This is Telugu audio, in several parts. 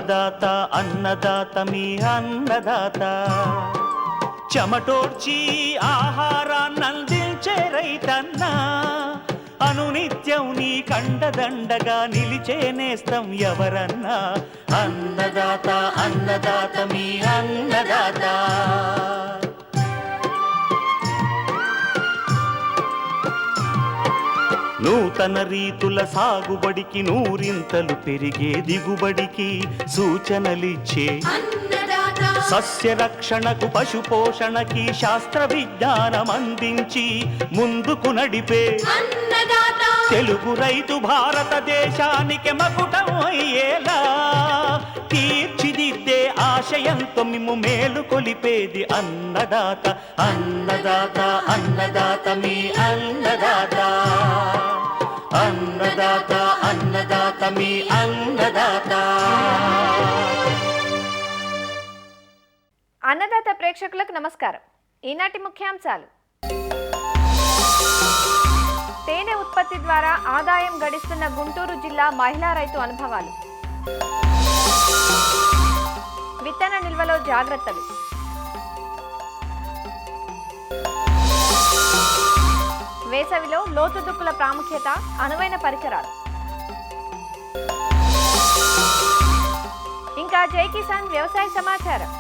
అన్నదాత అన్నదాత మీ అన్నదాత చెమటోడ్చి ఆహారాన్నందించే రైతన్న అనునిత్యం నీ కండదండగా నిలిచే నేస్తం ఎవరన్నా అన్నదాత అన్నదాత మీ అన్నదాత. నూతన రీతుల సాగుబడికి నూరింతలు పెరిగే దిగుబడికి సూచనలిచ్చే సస్య రక్షణకు పశు పోషణకి శాస్త్ర విజ్ఞానం అందించి ముందుకు నడిపే తెలుగు రైతు భారతదేశానికి మకుటం అయ్యేలా తీర్చిదిద్దే ఆశయంతో మిమ్ము మేలు కొలిపేది అన్నదాత అన్నదాత అన్నదాత మీ అన్నదాత అన్నదాత అన్నదాత మీ అన్నదాత. అన్నదాత ప్రేక్షకులకు నమస్కారం. ఈనాటి ముఖ్యాంశాలు: తేనె ఉత్పత్తి ద్వారా ఆదాయం గడిస్తున్న గుంటూరు జిల్లా మహిళా రైతు అనుభవాలు, విత్తన నిల్వలో జాగ్రత్తలు, వేసవిలో లోతు దుక్కుల ప్రాముఖ్యత, అనువైన పరికరాలు, ఇంకా జై కిసాన్ వ్యవసాయ సమాచారం.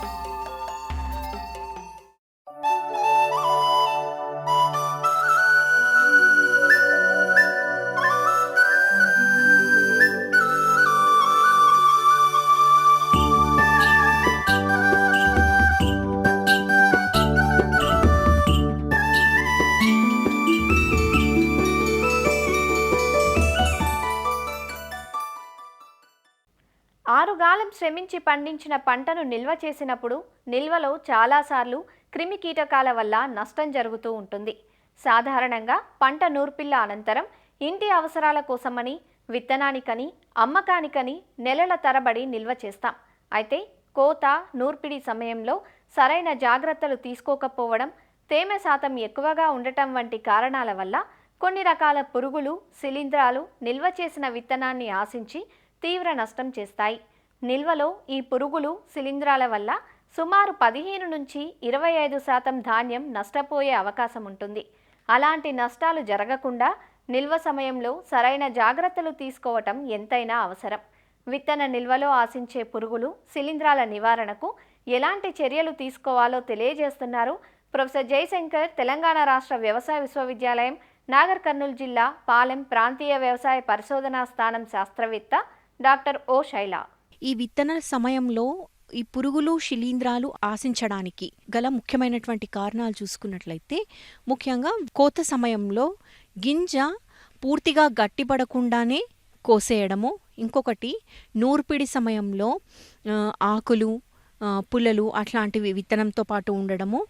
ఆరుగాలం శ్రమించి పండించిన పంటను నిల్వ చేసినప్పుడు నిల్వలో చాలాసార్లు క్రిమి కీటకాల వల్ల నష్టం జరుగుతూ ఉంటుంది. సాధారణంగా పంట నూర్పిళ్ల అనంతరం ఇంటి అవసరాల కోసమని, విత్తనానికని, అమ్మకానికని నెలల తరబడి నిల్వ చేస్తాం. అయితే కోత, నూర్పిడి సమయంలో సరైన జాగ్రత్తలు తీసుకోకపోవడం, తేమ శాతం ఎక్కువగా ఉండటం వంటి కారణాల వల్ల కొన్ని రకాల పురుగులు, శిలీంధ్రాలు నిల్వ చేసిన విత్తనాన్ని ఆశించి తీవ్ర నష్టం చేస్తాయి. నిల్వలో ఈ పురుగులు, శిలీంధ్రాల వల్ల సుమారు 15 నుంచి 25% ధాన్యం నష్టపోయే అవకాశం ఉంటుంది. అలాంటి నష్టాలు జరగకుండా నిల్వ సమయంలో సరైన జాగ్రత్తలు తీసుకోవటం ఎంతైనా అవసరం. విత్తన నిల్వలో ఆశించే పురుగులు, శిలీంధ్రాల నివారణకు ఎలాంటి చర్యలు తీసుకోవాలో తెలియజేస్తున్నారు ప్రొఫెసర్ జయశంకర్, తెలంగాణ రాష్ట్ర వ్యవసాయ విశ్వవిద్యాలయం, నాగర్ కర్నూలు జిల్లా పాలెం ప్రాంతీయ వ్యవసాయ పరిశోధనా స్థానం శాస్త్రవేత్త డాక్టర్ ఓ శైల. ఈ విత్తన సమయంలో ఈ పురుగులు, శిలీంధ్రాలు ఆశించడానికి గల ముఖ్యమైనటువంటి కారణాలు చూసుకున్నట్లయితే, ముఖ్యంగా కోత సమయంలో గింజ పూర్తిగా గట్టిపడకుండానే కోసేయడము, ఇంకొకటి నూర్పిడి సమయంలో ఆకులు, పుల్లలు అట్లాంటివి విత్తనంతో పాటు ఉండడము,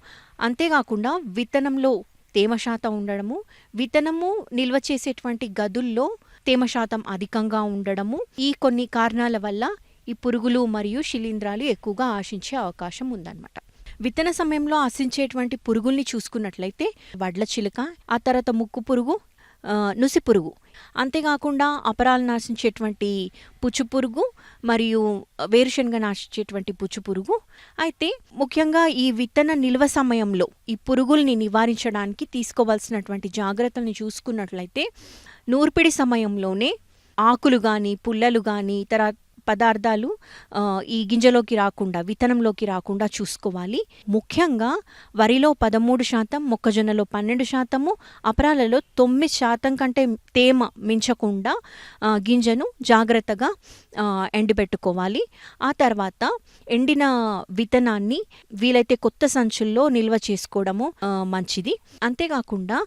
అంతేకాకుండా విత్తనంలో తేమ శాతం ఉండడము, విత్తనము నిల్వ చేసేటువంటి గదుల్లో తేమ శాతం అధికంగా ఉండడము, ఈ కొన్ని కారణాల వల్ల ఈ పురుగులు మరియు శిలీంధ్రాలు ఎక్కువగా ఆశించే అవకాశం ఉందన్నమాట. విత్తన సమయంలో ఆశించేటువంటి పురుగుల్ని చూసుకున్నట్లయితే వడ్ల చిలుక, ఆ తర్వాత ముక్కు పురుగు, నుసి పురుగు, అంతేకాకుండా అపరాలు నాశించేటువంటి పుచ్చు పురుగు మరియు వేరుశనగ నాశించేటువంటి పుచ్చు పురుగు. అయితే ముఖ్యంగా ఈ విత్తన నిల్వ సమయంలో ఈ పురుగుల్ని నివారించడానికి తీసుకోవాల్సినటువంటి జాగ్రత్తల్ని చూసుకున్నట్లయితే, నూర్పిడి సమయంలోనే ఆకులు కానీ, పుల్లలు కానీ, ఇతర పదార్థాలు ఈ గింజలోకి రాకుండా, విత్తనంలోకి రాకుండా చూసుకోవాలి. ముఖ్యంగా వరిలో 13%, మొక్కజొన్నలో 12%, అపరాలలో 9% కంటే తేమ మించకుండా గింజను జాగ్రత్తగా ఎండబెట్టుకోవాలి. ఆ తర్వాత ఎండిన విత్తనాన్ని వీలైతే కొత్త సంచుల్లో నిల్వ చేసుకోవడము మంచిది. అంతేకాకుండా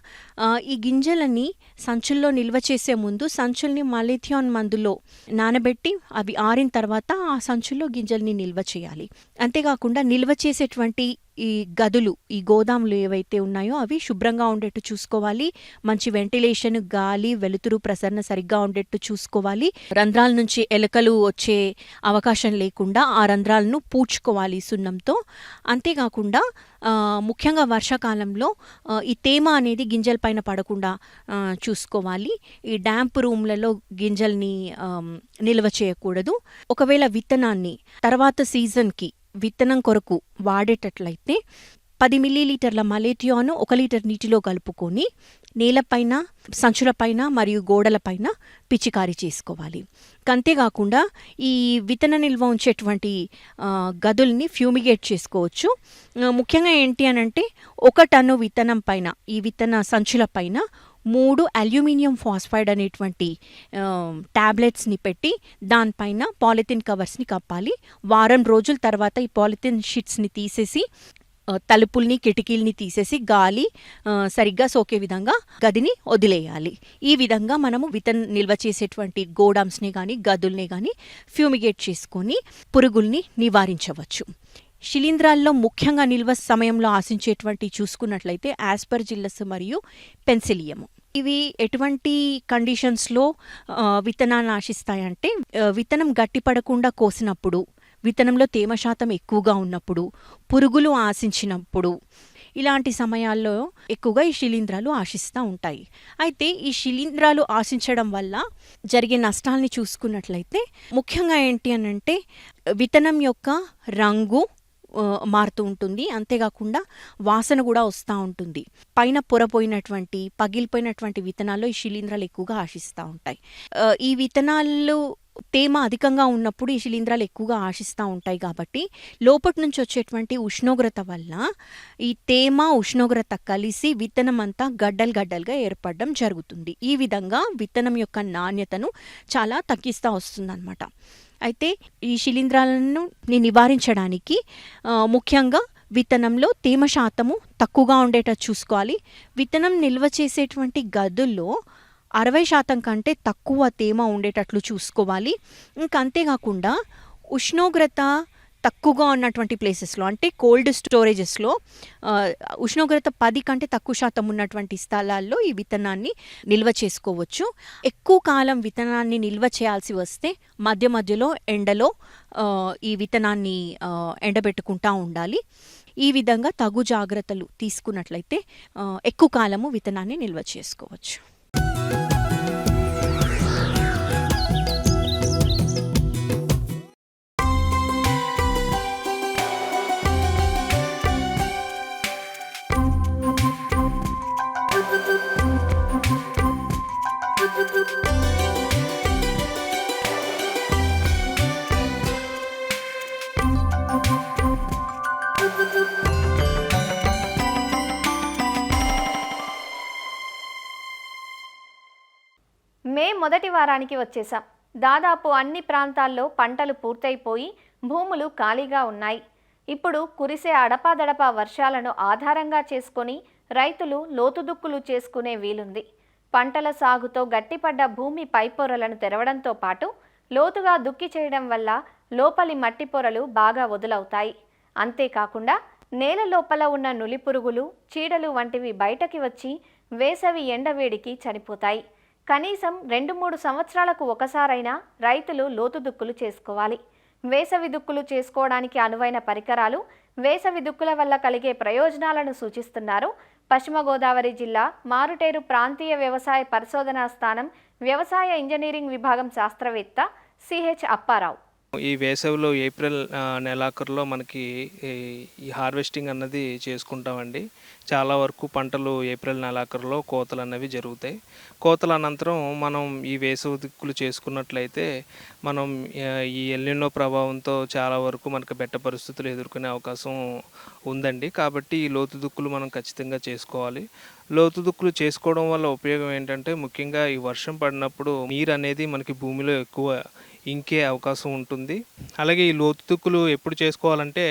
ఈ గింజలని సంచుల్లో నిల్వ చేసే ముందు సంచుల్ని మాలిథియాన్ మందులో నానబెట్టి అవి ఆరిన తర్వాత ఆ సంచుల్లో గింజల్ని నిల్వ చేయాలి. అంతేకాకుండా నిల్వ చేసేటువంటి ఈ గదులు, ఈ గోదాములు ఏవైతే ఉన్నాయో అవి శుభ్రంగా ఉండేట్టు చూసుకోవాలి. మంచి వెంటిలేషన్, గాలి, వెలుతురు ప్రసరణ సరిగ్గా ఉండేట్టు చూసుకోవాలి. రంధ్రాల నుంచి ఎలుకలు వచ్చే అవకాశం లేకుండా ఆ రంధ్రాలను పూడ్చుకోవాలి సున్నంతో. అంతేకాకుండా ముఖ్యంగా వర్షాకాలంలో ఈ తేమ అనేది గింజల పైన పడకుండా చూసుకోవాలి. ఈ డ్యాంప్ రూమ్లలో గింజల్ని నిల్వ చేయకూడదు. ఒకవేళ విత్తనాన్ని తర్వాత సీజన్కి విత్తనం కొరకు వాడేటట్లయితే 10 మిల్లీలీటర్ల మలేథియాను 1 లీటర్ నీటిలో కలుపుకొని నేలపైన, సంచులపైన మరియు గోడలపైన పిచికారీ చేసుకోవాలి. అంతేకాకుండా ఈ విత్తన నిల్వ ఉంచేటువంటి గదుల్ని ఫ్యూమిగేట్ చేసుకోవచ్చు. ముఖ్యంగా ఏంటి అనంటే 1 టన్ను విత్తనం పైన, ఈ విత్తన సంచుల పైన 3 అల్యూమినియం ఫాస్ఫైడ్ అనేటువంటి ట్యాబ్లెట్స్ని పెట్టి దానిపైన పాలిథిన్ కవర్స్ని కప్పాలి. వారం రోజుల తర్వాత ఈ పాలిథిన్ షీట్స్ని తీసేసి తలుపుల్ని, కిటికీల్ని తీసేసి గాలి సరిగ్గా సోకే విధంగా గదిని వదిలేయాలి. ఈ విధంగా మనము నిల్వ చేసేటువంటి గోడామ్స్ని కానీ గదుల్ని కానీ ఫ్యూమిగేట్ చేసుకొని పురుగుల్ని నివారించవచ్చు. శిలీంధ్రాల్లో ముఖ్యంగా నిల్వ సమయంలో ఆశించేటువంటి చూసుకున్నట్లయితే ఆస్పర్జిల్లస్ మరియు పెన్సిలియము. ఇవి ఎటువంటి కండిషన్స్లో విత్తనాన్ని ఆశిస్తాయంటే విత్తనం గట్టిపడకుండా కోసినప్పుడు, విత్తనంలో తేమ శాతం ఎక్కువగా ఉన్నప్పుడు, పురుగులు ఆశించినప్పుడు, ఇలాంటి సమయాల్లో ఎక్కువగా ఈ శిలీంధ్రాలు ఆశిస్తూ ఉంటాయి. అయితే ఈ శిలీంధ్రాలు ఆశించడం వల్ల జరిగే నష్టాలని చూసుకున్నట్లయితే ముఖ్యంగా ఏంటి అనంటే విత్తనం యొక్క రంగు మారుతూ ఉంటుంది. అంతేకాకుండా వాసన కూడా వస్తూ ఉంటుంది. పైన పొరపోయినటువంటి, పగిలిపోయినటువంటి విత్తనాల్లో ఈ శిలీంధ్రాలు ఎక్కువగా ఆశిస్తూ ఉంటాయి. ఈ విత్తనాలు తేమ అధికంగా ఉన్నప్పుడు ఈ శిలీంధ్రాలు ఎక్కువగా ఆశిస్తూ ఉంటాయి. కాబట్టి లోపటి నుంచి వచ్చేటువంటి ఉష్ణోగ్రత వల్ల ఈ తేమ, ఉష్ణోగ్రత కలిసి విత్తనం అంతా గడ్డలుగా ఏర్పడడం జరుగుతుంది. ఈ విధంగా విత్తనం యొక్క నాణ్యతను చాలా తగ్గిస్తూ వస్తుందన్నమాట. అయితే ఈ శిలీంధ్రాలను నివారించడానికి ముఖ్యంగా విత్తనంలో తేమ శాతము తక్కువగా ఉండేటట్టు చూసుకోవాలి. విత్తనం నిల్వ చేసేటువంటి గదుల్లో 60% కంటే తక్కువ తేమ ఉండేటట్లు చూసుకోవాలి. ఇంకా అంతేకాకుండా ఉష్ణోగ్రత తక్కువగా ఉన్నటువంటి ప్లేసెస్లో, అంటే కోల్డ్ స్టోరేజెస్లో ఉష్ణోగ్రత 10 కంటే తక్కువ శాతం ఉన్నటువంటి స్థలాల్లో ఈ విత్తనాన్ని నిల్వ చేసుకోవచ్చు. ఎక్కువ కాలం విత్తనాన్ని నిల్వ చేయాల్సి వస్తే మధ్య మధ్యలో ఎండలో ఈ విత్తనాన్ని ఎండబెట్టుకుంటూ ఉండాలి. ఈ విధంగా తగు జాగ్రత్తలు తీసుకున్నట్లయితే ఎక్కువ కాలము విత్తనాన్ని నిల్వ చేసుకోవచ్చు. మే మొదటి వారానికి వచ్చేసాం. దాదాపు అన్ని ప్రాంతాల్లో పంటలు పూర్తయిపోయి భూములు ఖాళీగా ఉన్నాయి. ఇప్పుడు కురిసే అడపాదడపా వర్షాలను ఆధారంగా చేసుకొని రైతులు లోతుదుక్కులు చేసుకునే వీలుంది. పంటల సాగుతో గట్టిపడ్డ భూమి పైపొరలను తెరవడంతో పాటు లోతుగా దుక్కి చేయడం వల్ల లోపలి మట్టి పొరలు బాగా వదులవుతాయి. అంతేకాకుండా నేల లోపల ఉన్న నులిపురుగులు, చీడలు వంటివి బయటకి వచ్చి వేసవి ఎండవేడికి చనిపోతాయి. కనీసం 2-3 సంవత్సరాలకు ఒకసారైనా రైతులు లోతు దుక్కులు చేసుకోవాలి. వేసవి దుక్కులు చేసుకోవడానికి అనువైన పరికరాలు, వేసవి దుక్కుల వల్ల కలిగే ప్రయోజనాలను సూచిస్తున్నారు పశ్చిమ గోదావరి జిల్లా మారుటేరు ప్రాంతీయ వ్యవసాయ పరిశోధనా స్థానం వ్యవసాయ ఇంజనీరింగ్ విభాగం శాస్త్రవేత్త సిహెచ్ అప్పారావు. ఈ వేసవిలో ఏప్రిల్ నెలాఖరులో మనకి ఈ హార్వెస్టింగ్ అన్నది చేసుకుంటామండి. చాలా వరకు పంటలు ఏప్రిల్ నెలాఖరులో కోతలు అన్నవి జరుగుతాయి. కోతల అనంతరం మనం ఈ వేసవి దిక్కులు చేసుకున్నట్లయితే మనం ఈ ఎల్నినో ప్రభావంతో చాలా వరకు మనకు బెట్ట పరిస్థితులు ఎదుర్కొనే అవకాశం ఉందండి. కాబట్టి ఈ లోతు దుక్కులు మనం ఖచ్చితంగా చేసుకోవాలి. లోతు దుక్కులు చేసుకోవడం వల్ల ఉపయోగం ఏంటంటే ముఖ్యంగా ఈ వర్షం పడినప్పుడు నీరు అనేది మనకి భూమిలో ఎక్కువ ఇంకే అవకాశం ఉంటుంది. అలాగే ఈ లోతు దుక్కులు ఎప్పుడు చేసుకోవాలంటే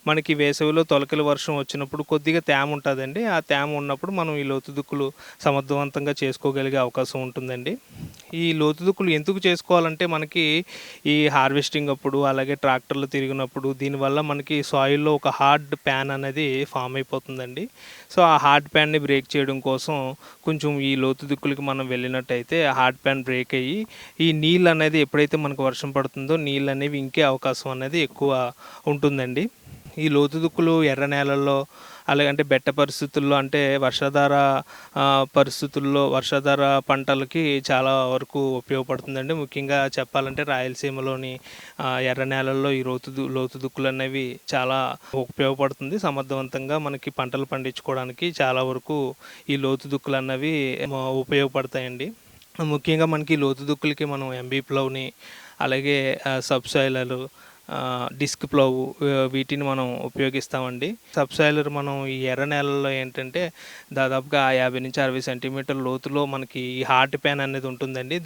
మనకి వేసవిలో తొలకరి వర్షం వచ్చినప్పుడు కొద్దిగా తేమ ఉంటుందండి. ఆ తేమ ఉన్నప్పుడు మనం ఈ లోతు దుక్కులు సమర్థవంతంగా చేసుకోగలిగే అవకాశం ఉంటుందండి. ఈ లోతు దుక్కులు ఎందుకు చేసుకోవాలంటే మనకి ఈ హార్వెస్టింగ్ అప్పుడు అలాగే ట్రాక్టర్లు తిరిగినప్పుడు దీనివల్ల మనకి సాయిల్లో ఒక హార్డ్ ప్యాన్ అనేది ఫామ్ అయిపోతుందండి. సో ఆ హార్డ్ ప్యాన్ని బ్రేక్ చేయడం కోసం కొంచెం ఈ లోతు దుక్కులకి మనం వెళ్ళినట్టయితే ఆ హార్డ్ ప్యాన్ బ్రేక్ అయ్యి ఈ నీళ్ళు అనేది ఎప్పుడైతే మనకు వర్షం పడుతుందో నీళ్ళు అనేవి ఇంకే అవకాశం అనేది ఎక్కువ ఉంటుందండి. ఈ లోతు దుక్కులు ఎర్ర నేలల్లో అలాగంటే బెట్ట పరిస్థితుల్లో అంటే వర్షాధార పంటలకి చాలా వరకు ఉపయోగపడుతుందండి. ముఖ్యంగా చెప్పాలంటే రాయలసీమలోని ఎర్ర నేలల్లో ఈ లోతు దుక్కులు అనేవి చాలా ఉపయోగపడుతుంది. సమర్థవంతంగా మనకి పంటలు పండించుకోవడానికి చాలా వరకు ఈ లోతు దుక్కులు అన్నవి ఉపయోగపడతాయండి. ముఖ్యంగా మనకి లోతు దుక్కులకి మనం ఎంబీ ప్లవ్ని అలాగే సబ్సాయిలరు డిస్క్ ప్లవ్ వీటిని మనం ఉపయోగిస్తామండి. సబ్సాయిలర్ మనం ఈ ఎర్ర నేలల్లో ఏంటంటే దాదాపుగా 50 నుంచి 60 సెంటీమీటర్ల లోతులో మనకి ఈ హార్డ్ ప్యాన్ అనేది ఉంటుందండి.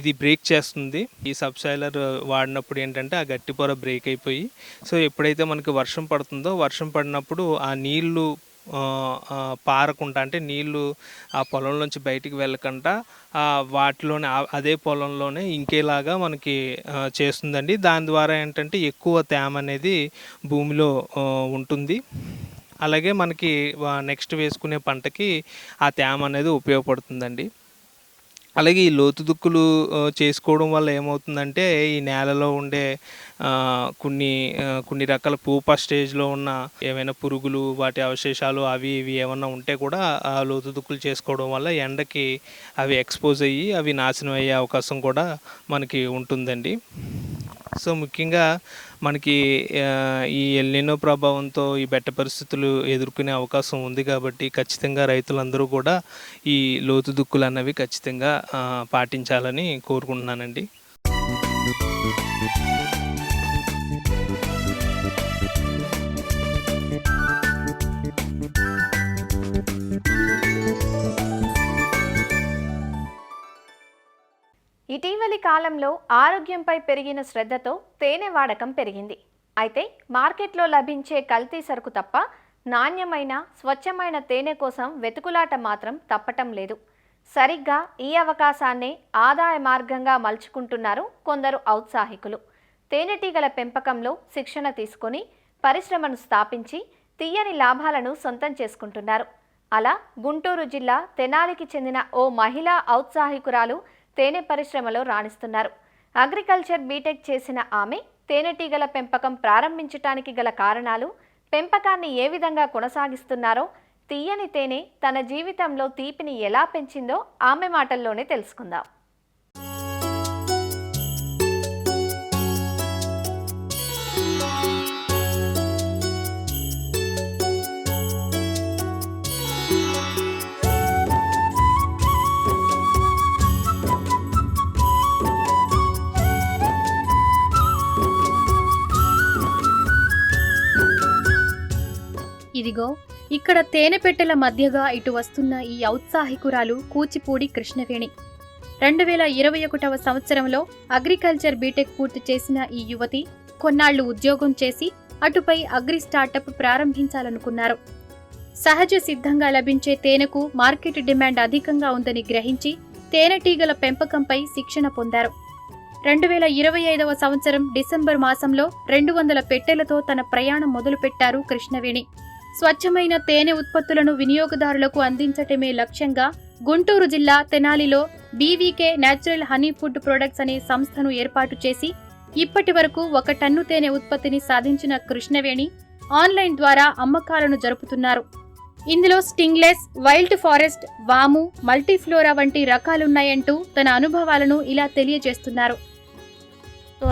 ఇది బ్రేక్ చేస్తుంది. ఈ సబ్సాయిలర్ వాడినప్పుడు ఏంటంటే ఆ గట్టి పొర బ్రేక్ అయిపోయి సో ఎప్పుడైతే మనకి వర్షం పడుతుందో వర్షం పడినప్పుడు ఆ నీళ్లు పారకుండా అంటే నీళ్లు ఆ పొలంలోంచి బయటికి వెళ్ళకుండా వాటిలోనే అదే పొలంలోనే ఇంకేలాగా మనకి చేస్తుందండి. దాని ద్వారా ఏంటంటే ఎక్కువ తేమ అనేది భూమిలో ఉంటుంది. అలాగే మనకి నెక్స్ట్ వేసుకునే పంటకి ఆ తేమ అనేది ఉపయోగపడుతుందండి. అలాగే ఈ లోతు దుక్కులు చేసుకోవడం వల్ల ఏమవుతుందంటే ఈ నేలలో ఉండే కొన్ని రకాల పూప స్టేజ్లో ఉన్న ఏమైనా పురుగులు వాటి అవశేషాలు అవి ఇవి ఏమన్నా ఉంటే కూడా ఆ లోతు దుక్కులు చేసుకోవడం వల్ల ఎండకి అవి ఎక్స్పోజ్ అయ్యి అవి నాశనం అయ్యే అవకాశం కూడా మనకి ఉంటుందండి. సో ముఖ్యంగా మనకి ఈ ఎల్నినో ప్రభావంతో ఈ బెట్ట పరిస్థితులు ఎదుర్కొనే అవకాశం ఉంది కాబట్టి ఖచ్చితంగా రైతులందరూ కూడా ఈ లోతు దుక్కులు అన్నవి ఖచ్చితంగా పాటించాలని కోరుకుంటున్నానండి. ఇటీవలి కాలంలో ఆరోగ్యంపై పెరిగిన శ్రద్ధతో తేనె వాడకం పెరిగింది. అయితే మార్కెట్లో లభించే కల్తీ సరుకు తప్ప నాణ్యమైన స్వచ్ఛమైన తేనె కోసం వెతుకులాట మాత్రం తప్పటం లేదు. సరిగ్గా ఈ అవకాశాన్నే ఆదాయ మార్గంగా మలుచుకుంటున్నారు కొందరు ఔత్సాహికులు. తేనెటీగల పెంపకంలో శిక్షణ తీసుకొని పరిశ్రమను స్థాపించి తీయని లాభాలను సొంతం చేసుకుంటున్నారు. అలా గుంటూరు జిల్లా తెనాలికి చెందిన ఓ మహిళా ఔత్సాహికురాలు తేనె పరిశ్రమలో రాణిస్తున్నారు. అగ్రికల్చర్ బీటెక్ చేసిన ఆమె తేనెటీగల పెంపకం ప్రారంభించడానికి గల కారణాలు, పెంపకాన్ని ఏ విధంగా కొనసాగిస్తున్నారో, తీయని తేనె తన జీవితంలో తీపిని ఎలా పెంచిందో ఆమె మాటల్లోనే తెలుసుకుందాం. ఇదిగో ఇక్కడ తేనె పెట్టెల మధ్యగా ఇటు వస్తున్న ఈ ఔత్సాహికురాలు కూచిపూడి కృష్ణవేణి. 2021వ సంవత్సరంలో అగ్రికల్చర్ బీటెక్ పూర్తి చేసిన ఈ యువతి కొన్నాళ్లు ఉద్యోగం చేసి అటుపై అగ్రి స్టార్టప్ ప్రారంభించాలనుకున్నారు. సహజ సిద్ధంగా లభించే తేనెకు మార్కెట్ డిమాండ్ అధికంగా ఉందని గ్రహించి తేనెటీగల పెంపకంపై శిక్షణ పొందారు. 2025వ సంవత్సరం డిసెంబర్ మాసంలో 200 పెట్టెలతో తన ప్రయాణం మొదలుపెట్టారు కృష్ణవేణి. స్వచ్ఛమైన తేనె ఉత్పత్తులను వినియోగదారులకు అందించటమే లక్ష్యంగా గుంటూరు జిల్లా తెనాలిలో BVK natural honey food products అనే సంస్థను ఏర్పాటు చేసి ఇప్పటి వరకు 1 టన్ను తేనె ఉత్పత్తిని సాధించిన కృష్ణవేణి ఆన్లైన్ ద్వారా అమ్మకాలను జరుపుతున్నారు. ఇందులో స్టింగ్లెస్, వైల్డ్ ఫారెస్ట్, వాము, మల్టీఫ్లోరా వంటి రకాలున్నాయంటూ తన అనుభవాలను ఇలా తెలియజేస్తున్నారు.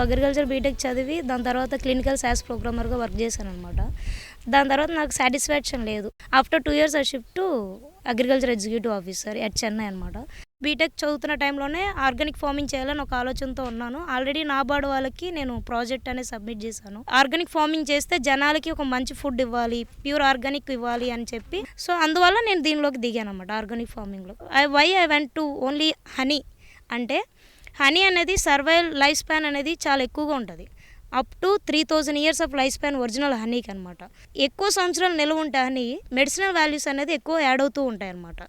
అగ్రికల్చర్ బీటెక్ చదివి దాని తర్వాత క్లినికల్ సైన్స్ ప్రోగ్రామర్గా వర్క్ చేశాను అనమాట. దాని తర్వాత నాకు సాటిస్ఫాక్షన్ లేదు. After 2 years shift to agriculture executive officer at Chennai అనమాట. బీటెక్ చదువుతున్న టైంలోనే ఆర్గానిక్ ఫార్మింగ్ చేయాలని ఒక ఆలోచనతో ఉన్నాను. ఆల్రెడీ నాబార్డు వాళ్ళకి నేను ప్రాజెక్ట్ అనేది సబ్మిట్ చేశాను. ఆర్గానిక్ ఫార్మింగ్ చేస్తే జనాలకి ఒక మంచి ఫుడ్ ఇవ్వాలి, ప్యూర్ ఆర్గానిక్ ఇవ్వాలి అని చెప్పి. సో అందువల్ల నేను దీనిలోకి దిగాను అనమాట, ఆర్గానిక్ ఫార్మింగ్లో. I went to only honey. అంటే హనీ అనేది సర్వైవల్ లైఫ్ స్పాన్ అనేది చాలా ఎక్కువగా ఉంటుంది. Up to 3000 years of life span original హనీకి అనమాట. ఎక్కువ సంవత్సరాలు నిల్వ ఉంటే హనీ మెడిసినల్ వాల్యూస్ అనేది ఎక్కువ యాడ్ అవుతూ ఉంటాయి అనమాట.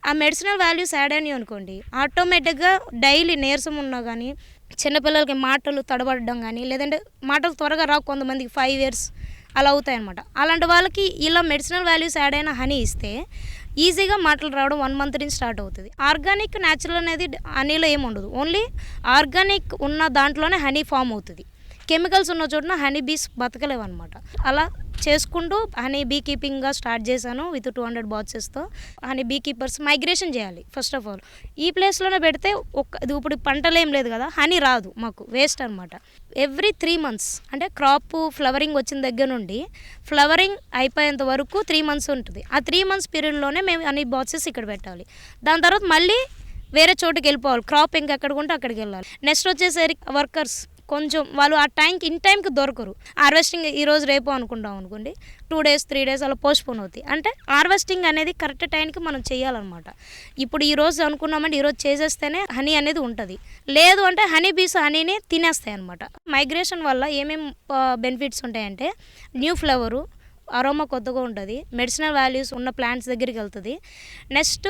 ఆ మెడిసినల్ వాల్యూస్ యాడ్ అయినాయి అనుకోండి, ఆటోమేటిక్గా డైలీ నీరసం ఉన్నా కానీ, చిన్నపిల్లలకి మాటలు తడబడడం కానీ, లేదంటే మాటలు త్వరగా రావు, కొంతమందికి 5 years అలా అవుతాయి అనమాట. అలాంటి వాళ్ళకి ఇలా మెడిసినల్ వాల్యూస్ యాడ్ అయిన హనీ ఇస్తే ఈజీగా మాటలు రావడం 1 month నుంచి స్టార్ట్ అవుతుంది. ఆర్గానిక్ న్యాచురల్ అనేది హనీలో ఏమి ఉండదు. ఓన్లీ ఆర్గానిక్ ఉన్న దాంట్లోనే హనీ ఫామ్ అవుతుంది. కెమికల్స్ ఉన్న చోటున హనీ బీస్ బతకలేవు అనమాట. అలా చేసుకుంటూ హనీ బీ కీపింగ్గా స్టార్ట్ చేశాను విత్ 200 బాక్సెస్తో. హనీ బీ కీపర్స్ మైగ్రేషన్ చేయాలి ఫస్ట్ ఆఫ్ ఆల్. ఈ ప్లేస్లోనే పెడితే ఇప్పుడు పంటలు ఏం లేదు కదా, హనీ రాదు, మాకు వేస్ట్ అనమాట. ఎవ్రీ 3 months అంటే క్రాప్ ఫ్లవరింగ్ వచ్చిన దగ్గర నుండి ఫ్లవరింగ్ అయిపోయేంత వరకు 3 months ఉంటుంది. ఆ 3 months పీరియడ్లోనే మేము హనీ బాక్సెస్ ఇక్కడ పెట్టాలి. దాని తర్వాత మళ్ళీ వేరే చోటుకి వెళ్ళిపోవాలి. క్రాప్ ఇంకెక్కడికి ఉంటే అక్కడికి వెళ్ళాలి. నెక్స్ట్ వచ్చేసరికి వర్కర్స్ కొంచెం వాళ్ళు ఆ టైంకి ఇన్ టైంకి దొరకరు. హార్వెస్టింగ్ ఈరోజు రేపు అనుకుంటాం అనుకోండి, 2 days 3 days అలా పోస్ట్పోన్ అవుతాయి. అంటే హార్వెస్టింగ్ అనేది కరెక్ట్ టైంకి మనం చేయాలన్నమాట. ఇప్పుడు ఈరోజు అనుకున్నామంటే ఈరోజు చేసేస్తేనే హనీ అనేది ఉంటుంది. లేదు అంటే హనీ బీస్ హనీని తినేస్తాయి అనమాట. మైగ్రేషన్ వల్ల ఏమేమి బెనిఫిట్స్ ఉంటాయంటే, న్యూ ఫ్లేవరు, అరోమా కొత్తగా ఉంటుంది, మెడిసినల్ వాల్యూస్ ఉన్న ప్లాంట్స్ దగ్గరికి వెళ్తుంది. నెక్స్ట్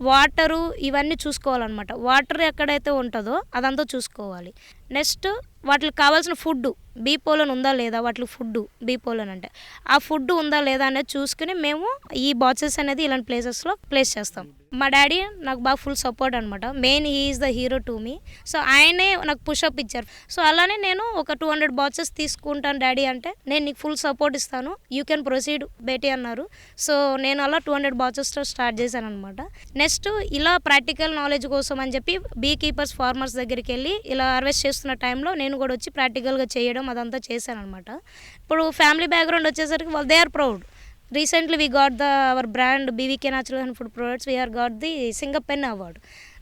వాటరు ఇవన్నీ చూసుకోవాలన్నమాట. వాటర్ ఎక్కడైతే ఉంటుందో అదంతా చూసుకోవాలి. నెక్స్ట్ వాటికి కావాల్సిన ఫుడ్, బీ పోలన్ ఉందా లేదా, వాటికి ఫుడ్ బీ పోలన్ అంటే ఆ ఫుడ్ ఉందా లేదా అనేది చూసుకుని మేము ఈ బాక్సెస్ అనేది ఇలాంటి ప్లేసెస్లో ప్లేస్ చేస్తాం. మా డాడీ నాకు బాగా ఫుల్ సపోర్ట్ అనమాట. Main he is the hero to me. So ఆయనే నాకు పుషప్ ఇచ్చారు. సో అలానే నేను ఒక 200 బాక్సెస్ తీసుకుంటాను డాడీ అంటే, నేను నీకు ఫుల్ సపోర్ట్ ఇస్తాను, యూ కెన్ ప్రొసీడ్ బేటీ అన్నారు. సో నేను అలా 200 బాక్సెస్తో స్టార్ట్ చేశాను అనమాట. నెక్స్ట్ ఇలా ప్రాక్టికల్ నాలెడ్జ్ కోసం అని చెప్పి బీ కీపర్స్ ఫార్మర్స్ దగ్గరికి వెళ్ళి ఇలా హార్వెస్ట్ చేస్తున్న టైంలో నేను కూడా వచ్చి ప్రాక్టికల్గా చేయడం అదంతా చేశాను అనమాట. ఇప్పుడు ఫ్యామిలీ బ్యాక్గ్రౌండ్ వచ్చేసరికి వాళ్ళు they are proud. Recently we got our brand BVK Natural and Food Products, we are got the Singapen Award,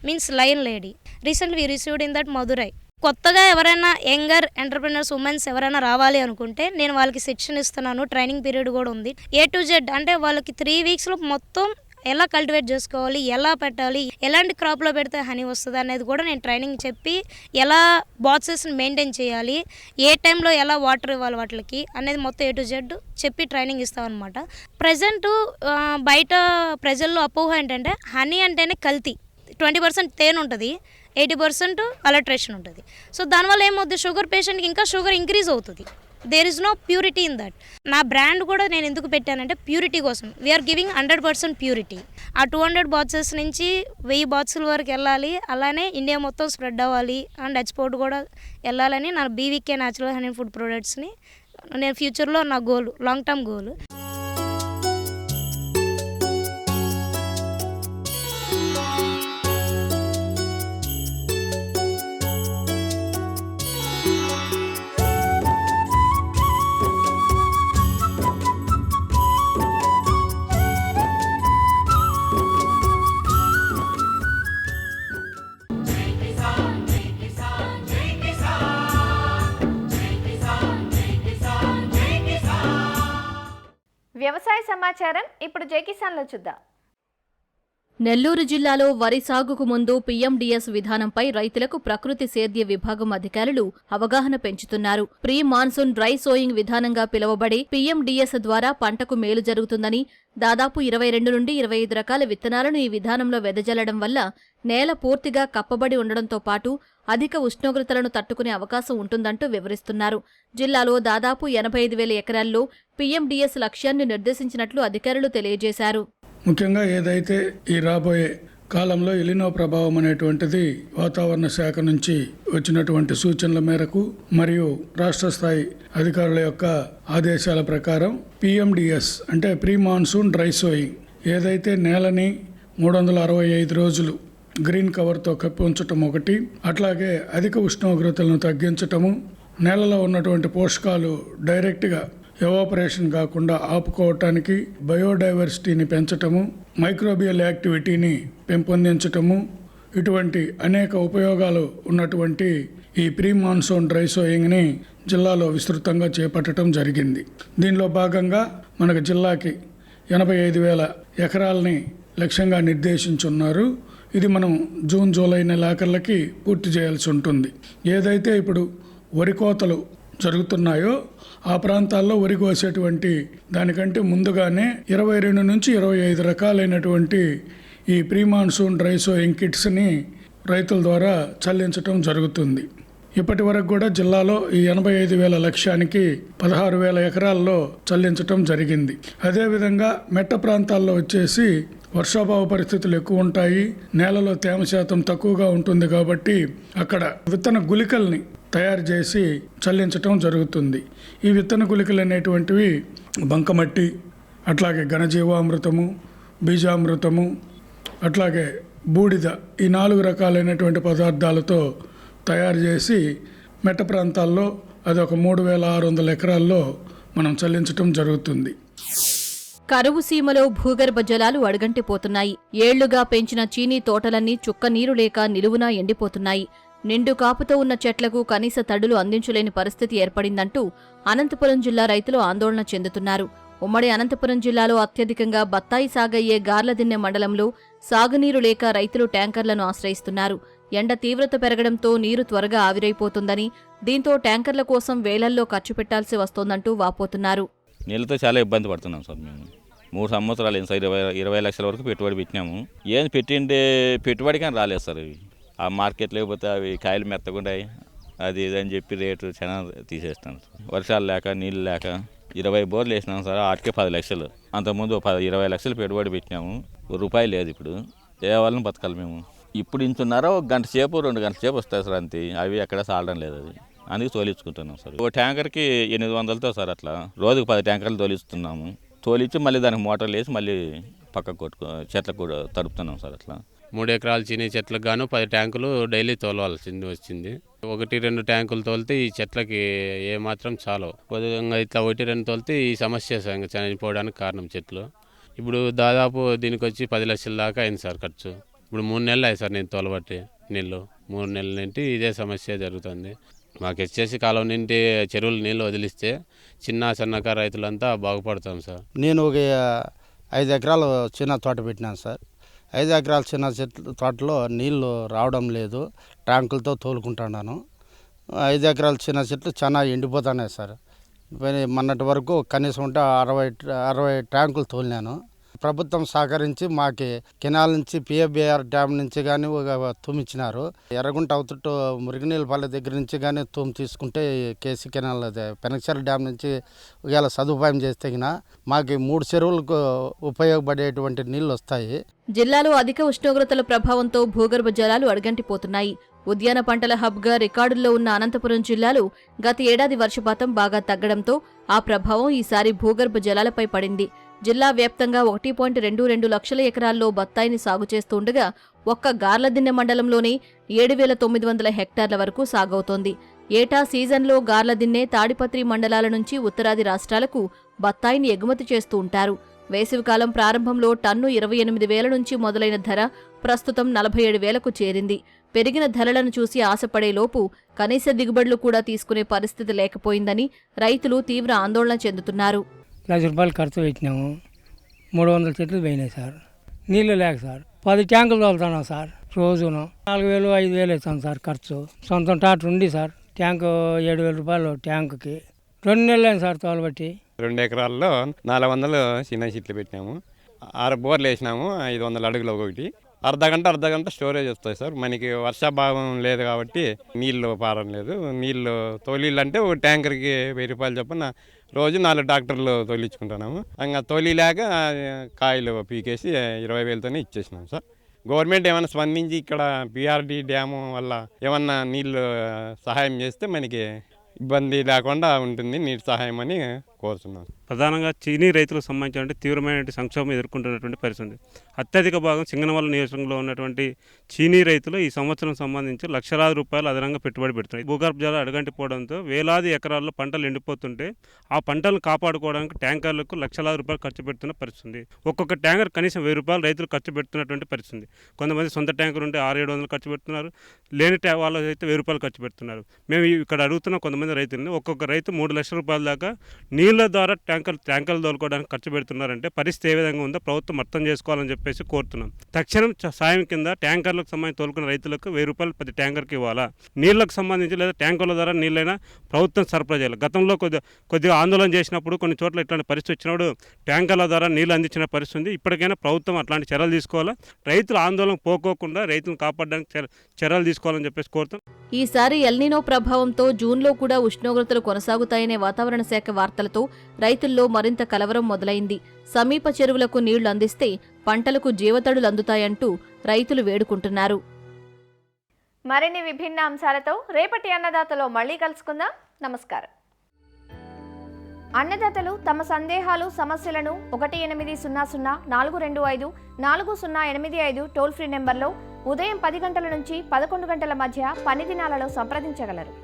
means Lion Lady. Recently we received in that Madurai. కొత్తగా ఎవరైనా యంగర్ ఎంటర్ప్రినర్స్ ఉమెన్స్ ఎవరైనా రావాలి అనుకుంటే నేను వాళ్ళకి శిక్షణ ఇస్తున్నాను. ట్రైనింగ్ పీరియడ్ కూడా ఉంది. A to Z అంటే వాళ్ళకి 3 weeksలో మొత్తం ఎలా కల్టివేట్ చేసుకోవాలి, ఎలా పెట్టాలి, ఎలాంటి క్రాప్లో పెడితే హనీ వస్తుంది అనేది కూడా నేను ట్రైనింగ్ చెప్పి, ఎలా బాక్సెస్ని మెయింటైన్ చేయాలి, ఏ టైంలో ఎలా వాటర్ ఇవ్వాలి వాటికి అనేది మొత్తం A to Z చెప్పి ట్రైనింగ్ ఇస్తాం అనమాట. ప్రజెంట్ బయట ప్రజల్లో అపోహ ఏంటంటే హనీ అంటేనే కల్తీ, 20% తేనె ఉంటుంది, 80% అలట్రేషన్ ఉంటుంది. సో దానివల్ల ఏమవుతుంది, షుగర్ పేషెంట్కి ఇంకా షుగర్ ఇంక్రీజ్ అవుతుంది. There is no purity in that. నా బ్రాండ్ కూడా నేను ఎందుకు పెట్టానంటే ప్యూరిటీ కోసం. We are giving 100% purity. ఆ 200 బాక్సెస్ నుంచి 1000 బాక్సుల వరకు వెళ్ళాలి, అలానే ఇండియా మొత్తం స్ప్రెడ్ అవ్వాలి అండ్ ఎక్స్పోర్ట్ కూడా వెళ్ళాలని నా బీవీకే న్యాచురల్ హనీ ఫుడ్ ప్రొడక్ట్స్ని నేను ఫ్యూచర్లో నా గోల్, లాంగ్ టర్మ్ గోల్. వ్యవసాయ సమాచారం ఇప్పుడు జై కిసాన్లో చూద్దాం. నెల్లూరు జిల్లాలో వరి సాగుకు ముందు పీఎండీఎస్ విధానంపై రైతులకు ప్రకృతి సేద్య విభాగం అధికారులు అవగాహన పెంచుతున్నారు. ప్రీ మాన్సూన్ డ్రై సోయింగ్ విధానంగా పిలువబడే పీఎండీఎస్ ద్వారా పంటకు మేలు జరుగుతుందని, దాదాపు 22 నుండి 25 రకాల విత్తనాలను ఈ విధానంలో వెదజల్లడం వల్ల నేల పూర్తిగా కప్పబడి ఉండడంతో పాటు అధిక ఉష్ణోగ్రతలను తట్టుకునే అవకాశం ఉంటుందంటూ వివరిస్తున్నారు. జిల్లాలో దాదాపు 85,000 ఎకరాల్లో పీఎండీఎస్ లక్ష్యాన్ని నిర్దేశించినట్లు అధికారులు తెలియజేశారు. ముఖ్యంగా ఏదైతే ఈ రాబోయే కాలంలో ఎలినో ప్రభావం అనేటువంటిది వాతావరణ శాఖ నుంచి వచ్చినటువంటి సూచనల మేరకు మరియు రాష్ట్ర స్థాయి అధికారుల యొక్క ఆదేశాల ప్రకారం పీఎండీఎస్ అంటే ప్రీ మాన్సూన్ డ్రై సోయింగ్, ఏదైతే నేలని 365 రోజులు గ్రీన్ కవర్తో కప్పి ఉంచటం ఒకటి, అట్లాగే అధిక ఉష్ణోగ్రతలను తగ్గించటము, నేలలో ఉన్నటువంటి పోషకాలు డైరెక్ట్గా ఎవాపరేషన్ కాకుండా ఆపుకోవటానికి బయోడైవర్సిటీని పెంచటము, మైక్రోబియల్ యాక్టివిటీని పెంపొందించటము, ఇటువంటి అనేక ఉపయోగాలు ఉన్నటువంటి ఈ ప్రీ మాన్సూన్ డ్రై సోయింగ్ని జిల్లాలో విస్తృతంగా చేపట్టడం జరిగింది. దీనిలో భాగంగా మనకు జిల్లాకి 85,000 ఎకరాలని లక్ష్యంగా నిర్దేశించున్నారు. ఇది మనం జూన్ జూలై నెలాఖర్లకి పూర్తి చేయాల్సి ఉంటుంది. ఏదైతే ఇప్పుడు వరి కోతలు జరుగుతున్నాయో ఆ ప్రాంతాల్లో వరి కోసేటువంటి దానికంటే ముందుగానే 22 నుంచి 25 రకాలైనటువంటి ఈ ప్రీ మాన్సూన్ డ్రై సోయింగ్ కిట్స్ని రైతుల ద్వారా చెల్లించడం జరుగుతుంది. ఇప్పటి వరకు కూడా జిల్లాలో ఈ 85,000 లక్ష్యానికి 16,000 ఎకరాల్లో చెల్లించటం జరిగింది. అదేవిధంగా మెట్ట ప్రాంతాల్లో వచ్చేసి వర్షాభావ పరిస్థితులు ఎక్కువ ఉంటాయి, నేలలో తేమ శాతం తక్కువగా ఉంటుంది కాబట్టి అక్కడ విత్తన గుళికల్ని తయారు చేసి చెల్లించటం జరుగుతుంది. ఈ విత్తన గుళికలు అనేటువంటివి బంకమట్టి, అట్లాగే ఘనజీవామృతము, బీజామృతము, అట్లాగే బూడిద, ఈ 4 రకాలైనటువంటి పదార్థాలతో తయారు చేసి మెట్ట ప్రాంతాల్లో అది ఒక 3,600 ఎకరాల్లో మనం చెల్లించటం జరుగుతుంది. కరువు సీమలో భూగర్భ జలాలు అడుగంటిపోతున్నాయి. ఏళ్లుగా పెంచిన చీనీ తోటలన్నీ చుక్క నీరు లేక నిలువునా ఎండిపోతున్నాయి. నిండు కాపుతో ఉన్న చెట్లకు కనీస తడులు అందించలేని పరిస్థితి ఏర్పడిందంటూ అనంతపురం జిల్లా రైతులు ఆందోళన చెందుతున్నారు. ఉమ్మడి అనంతపురం జిల్లాలో అత్యధికంగా బత్తాయి సాగయ్యే గార్లదిన్నె మండలంలో సాగునీరు లేక రైతులు ట్యాంకర్లను ఆశ్రయిస్తున్నారు. ఎండ తీవ్రత పెరగడంతో నీరు త్వరగా ఆవిరైపోతుందని, దీంతో ట్యాంకర్ల కోసం వేలల్లో ఖర్చు పెట్టాల్సి వస్తోందంటూ వాపోతున్నారు. నీళ్ళతో చాలా ఇబ్బంది పడుతున్నాం సార్. మేము 3 సంవత్సరాలు ఏం సార్ 20 లక్షల వరకు పెట్టుబడి పెట్టినాము. ఏం పెట్టిండే పెట్టుబడి కానీ రాలేదు సార్. అవి ఆ మార్కెట్ లేకపోతే అవి కాయలు మెత్తగుండాయి, అది ఇదని చెప్పి రేటు చాలా తీసేస్తాను. వర్షాలు లేక నీళ్ళు లేక 20 బోర్లు వేసినాం సార్, వాటికే 10 లక్షలు. అంతకుముందు 20 లక్షలు పెట్టుబడి పెట్టినాము, రూపాయి లేదు. ఇప్పుడు ఏ వాళ్ళని బతకాలి మేము. ఇప్పుడు ఇంచున్నారో 1 గంట సేపు 2 గంటల సేపు వస్తాయి సార్, అంతే. అవి ఎక్కడ సాలడం లేదు. అది అందుకే తోలించుకుంటున్నాం సార్. ఓ ట్యాంకర్కి 800తో సార్, అట్లా రోజుకు 10 ట్యాంకర్లు తోలిస్తున్నాము. తోలిచ్చి మళ్ళీ దానికి మోటార్లు వేసి మళ్ళీ పక్కకు చెట్లకు కూడా తడుపుతున్నాం సార్. అట్లా 3 ఎకరాల చీనీ చెట్లకు గాను 10 ట్యాంకులు డైలీ తోలవలసింది వచ్చింది. 1-2 ట్యాంకులు తోలితే ఈ చెట్లకి ఏమాత్రం చాలు. కొద్దిగా ఇట్లా 1-2 తోలితే ఈ సమస్య చనిపోవడానికి కారణం చెట్లు. ఇప్పుడు దాదాపు దీనికి వచ్చి 10 లక్షల దాకా అయింది సార్ ఖర్చు. ఇప్పుడు 3 నెలలు అయ్యి సార్ నేను తోలబట్టి నీళ్ళు. 3 నెలల నుండి ఇదే సమస్య జరుగుతుంది. మాకు వచ్చేసి కాలం నుండి చెరువులు నీళ్ళు వదిలిస్తే సన్నకారు రైతులంతా బాగుపడతాం సార్. నేను ఒక 5 ఎకరాలు చిన్న తోట పెట్టినాను సార్. 5 ఎకరాల చిన్న తోటలో నీళ్లు రావడం లేదు, ట్యాంకులతో తోలుకుంటున్నాను. 5 ఎకరాల చిన్న చెట్లు చాలా ఎండిపోతున్నాయి సార్. మొన్నటి వరకు కనీసం ఉంటే 60 ట్యాంకులు తోలినాను. ప్రభుత్వం సహకరించి మాకి కెనాల్ నుంచి పిఎఫ్బిఆర్ డ్యామ్ నుంచి కానీ ఒక తుమ్మిచ్చినారు. ఎర్రగుంట అవుతుట్టు మురిగినీళ్ళపల్లి దగ్గర నుంచి కానీ తుమ్ము తీసుకుంటే కేసీ కెనాల్ పెనక్చర్ డ్యామ్ నుంచి ఒకవేళ సదుపాయం చేస్తే మాకు 3 చెరువులకు ఉపయోగపడేటువంటి నీళ్ళు వస్తాయి. జిల్లాలో అధిక ఉష్ణోగ్రతల ప్రభావంతో భూగర్భ జలాలు అడుగంటిపోతున్నాయి. ఉద్యాన పంటల హబ్గా రికార్డుల్లో ఉన్న అనంతపురం జిల్లాలో గత ఏడాది వర్షపాతం బాగా తగ్గడంతో ఆ ప్రభావం ఈసారి భూగర్భ జలాలపై పడింది. జిల్లా వ్యాప్తంగా 1.22 లక్షల ఎకరాల్లో బత్తాయిని సాగు చేస్తుండగా ఒక్క గార్లదిన్నె మండలంలోనే 7,900 హెక్టార్ల వరకు సాగవుతోంది. ఏటా సీజన్లో గార్లదిన్నె, తాడిపత్రి మండలాల నుంచి ఉత్తరాది రాష్ట్రాలకు బత్తాయిని ఎగుమతి చేస్తూ ఉంటారు. వేసవికాలం ప్రారంభంలో టన్ను 28,000 నుంచి మొదలైన ధర ప్రస్తుతం 47,000కు చేరింది. పెరిగిన ధరలను చూసి ఆశపడేలోపు కనీస దిగుబడులు కూడా తీసుకునే పరిస్థితి లేకపోయిందని రైతులు తీవ్ర ఆందోళన చెందుతున్నారు. ₹1,00,000 ఖర్చు పెట్టినాము, 300 చెట్లు పోయినాయి సార్. నీళ్లు లేక సార్ 10 ట్యాంకులు తోలుతున్నాం సార్. రోజును 4,000 5,000 ఇస్తాం సార్ ఖర్చు. సొంతం టాటర్ ఉంది సార్. ట్యాంకు ₹7,000 ట్యాంకుకి. 2 నెలలు సార్ తోలబట్టి. 2 ఎకరాల్లో 400 చిన్న చెట్లు పెట్టినాము. 6 బోర్లు వేసినాము, 500 అడుగులు ఒకటి. అర్ధగంట స్టోరేజ్ వస్తాయి సార్. మనకి వర్షాభావం లేదు కాబట్టి నీళ్ళు పారం లేదు. నీళ్ళు తోలీలంటే ఒక ట్యాంకర్కి ₹1000 చొప్పున రోజు 4 ట్రాక్టర్లు తోలించుకుంటున్నాము. ఇంకా తోలిలాక కాయలు పీకేసి 20,000తోనే ఇచ్చేసినాం సార్. గవర్నమెంట్ ఏమైనా స్పందించి ఇక్కడ పిఆర్డి డ్యాము వల్ల ఏమన్నా నీళ్ళు సహాయం చేస్తే మనకి ఇబ్బంది లేకుండా ఉంటుంది, నీటి సహాయం అని కోరుతున్నాను. ప్రధానంగా చీనీ రైతులకు సంబంధించిన తీవ్రమైన సంక్షోభం ఎదుర్కొంటున్నటువంటి పరిస్థితి. అత్యధిక భాగం సింగనమల నియోజకవర్గంలో ఉన్నటువంటి చీనీ రైతులు ఈ సంవత్సరం సంబంధించి లక్షలాది రూపాయలు అదనంగా పెట్టుబడి పెడుతున్నారు. భూగర్భ జలాలు అడుగంటిపోవడంతో వేలాది ఎకరాల్లో పంటలు ఎండిపోతుంటే ఆ పంటలను కాపాడుకోవడానికి ట్యాంకర్లకు లక్షలాది రూపాయలు ఖర్చు పెడుతున్న పరిస్థితి. ఒక్కొక్క ట్యాంకర్ కనీసం ₹1,000 రైతులు ఖర్చు పెడుతున్నటువంటి పరిస్థితి. కొంతమంది సొంత ట్యాంకర్ ఉంటే 600-700 ఖర్చు పెడుతున్నారు. లేని వాళ్ళు అయితే ₹1,000 ఖర్చు పెడుతున్నారు. మేము ఇక్కడ అడుగుతున్న కొంతమంది రైతులని ఒక్కొక్క రైతు ₹3 లక్షల దాకా నీరు నీళ్ళ ద్వారా ట్యాంకర్లు తోలుకోవడానికి ఖర్చు పెడుతున్నారంటే పరిస్థితి ఏ విధంగా ఉందో ప్రభుత్వం అర్థం చేసుకోవాలని చెప్పేసి కోరుతున్నాం. తక్షణం సాయం కింద ట్యాంకర్లకు సంబంధించి తోలుకున్న రైతులకు 1000 రూపాయలు ప్రతి ట్యాంకర్కి ఇవ్వాలా. నీళ్ళకు సంబంధించి లేదా ట్యాంకర్ల ద్వారా నీళ్ళైనా ప్రభుత్వం సరఫరా చేయాలి. గతంలో కొద్దిగా ఆందోళన చేసినప్పుడు కొన్ని చోట్ల ఇట్లాంటి పరిస్థితి వచ్చినప్పుడు ట్యాంకర్ల ద్వారా నీళ్ళు అందించిన పరిస్థితి ఉంది. ఇప్పటికైనా ప్రభుత్వం అట్లాంటి చర్యలు తీసుకోవాలా. రైతుల ఆందోళన పోకోకుండా రైతులను కాపాడడానికి చర్యలు తీసుకోవాలని చెప్పేసి కోరుతాం. ఈసారి ఎల్నినో ప్రభావంతో జూన్లో కూడా ఉష్ణోగ్రతలు కొనసాగుతాయనే వాతావరణ శాఖ వార్తలతో రైతుల్లో మరింత కలవరం మొదలైంది. సమీప చెరువులకు నీళ్లు అందిస్తే పంటలకు జీవతడులు అందుతాయంటూ రైతులు వేడుకుంటున్నారు. మరిన్ని విభిన్న అంశాలతో రేపటి అన్నదాతలో మళ్ళీ కలుసుకుందాం. నమస్కారం. అన్నదాతలు తమ సందేహాలు సమస్యలను 1800-425-4085 టోల్ ఫ్రీ నెంబర్లో ఉదయం 10 గంటల నుంచి 11 గంటల మధ్య పని దినాలలో సంప్రదించగలరు.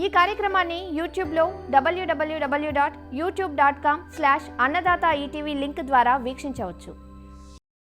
ఈ కార్యక్రమాన్ని యూట్యూబ్లో www.youtube.com/annadaata ETV లింక్ ద్వారా వీక్షించవచ్చు.